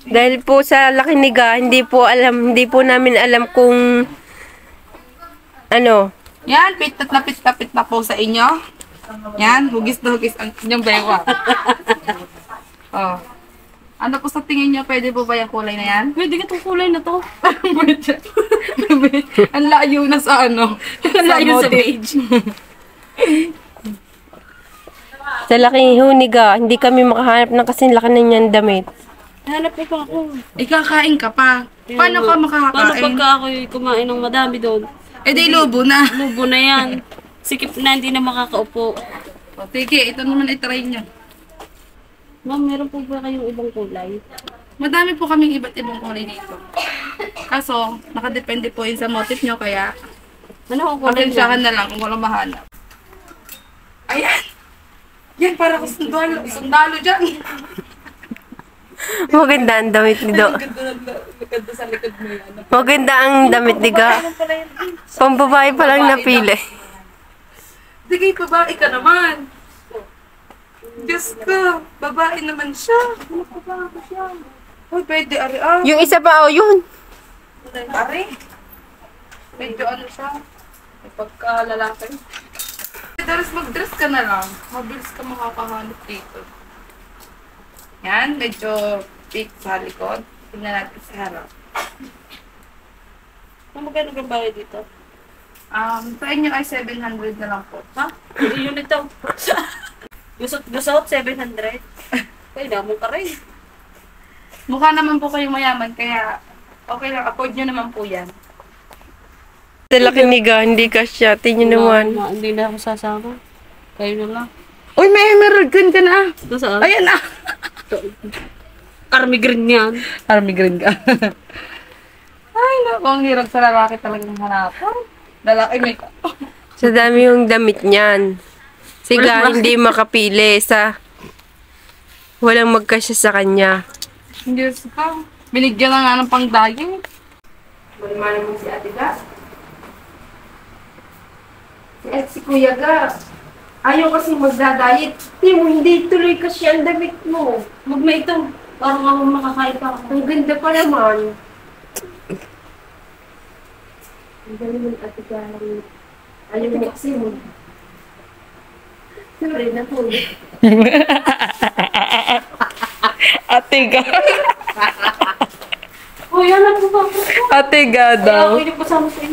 Dahil po sa Lakiniga, hindi po namin alam kung ano. Yan, pit na po sa inyo. Yan, hugis na hugis ang inyong bewa. Oh. Ano po sa tingin nyo? Pwede po ba yung kulay na yan? Pwede ka itong kulay na to. Ang layo na sa ano. Ang layo sa page. Sa Lakiniga, hindi kami makahanap ng kasing laki na niyang damit. Hanap ko pa ako. Ikakain ka pa. Paano ka makakakain? Paano pagka ako'y kumain ng madami doon? Eh di lubo na. Lubo na yan. Sikip na, hindi na makakaupo. O, sige, ito naman itry nyo. Ma'am, meron po ba kayong ibang kulay? Madami po kaming iba't ibang kulay dito. Kaso, nakadepende po yun sa motif nyo, kaya Ano ang kulay pasensyahan na lang kung walang mahanap. Ayan! Yan, para ko sundalo dyan. Maganda ang damit ni Do. Maganda sa likod mo yan. Maganda ang damit ni Ga. Pambabae pa lang napili. Sige, babae ka naman. Diyos ko, babae naman siya. Babae siya. Uy, pwede, ari ah. Yung isa pa, yun. Ari. Medyo ano siya. May pagkalalaki. Mag-dress ka na lang. Mabilis ka makakahanap dito. Yan, medyo big sa likod. Tingnan natin sa harap. Magkano kang bayad dito? Sa inyo ay 700 na lang po. Ha? Yun ito. Gusot, 700. Kaya damo ka rin. Mukha naman po kayong mayaman, kaya okay lang. Afford nyo naman po yan. Sa Lakiniga, hindi ka siya. Tingnan naman. Hindi na ako sasama. Kayo na lang. Uy, may emerald green ka na. Nasaan? Ayan na. Army green yan. Army green ka. Ay, naku, ang hirap sa lalaki talagang hanapan. Lalaki may Sa dami yung damit niyan. Siga, hindi makapili sa walang magkasya sa kanya. Diyos ko. Binigyan na nga ng pang-daying. Malimani mo si Ate Ga. Si Kuya Ga. Ayaw kasi magdadayit. Hindi tuloy kasi ang damit mo. Huwag na ito. Parang ako makakain pa ako. Ang ganda pa naman. Ang ganda ng Ate Ga. Ayaw mo kasi mo. Sorry na po. Ate Ga. Kuya, ano po ba? Ate Ga daw. Kaya ako hindi pa sama sa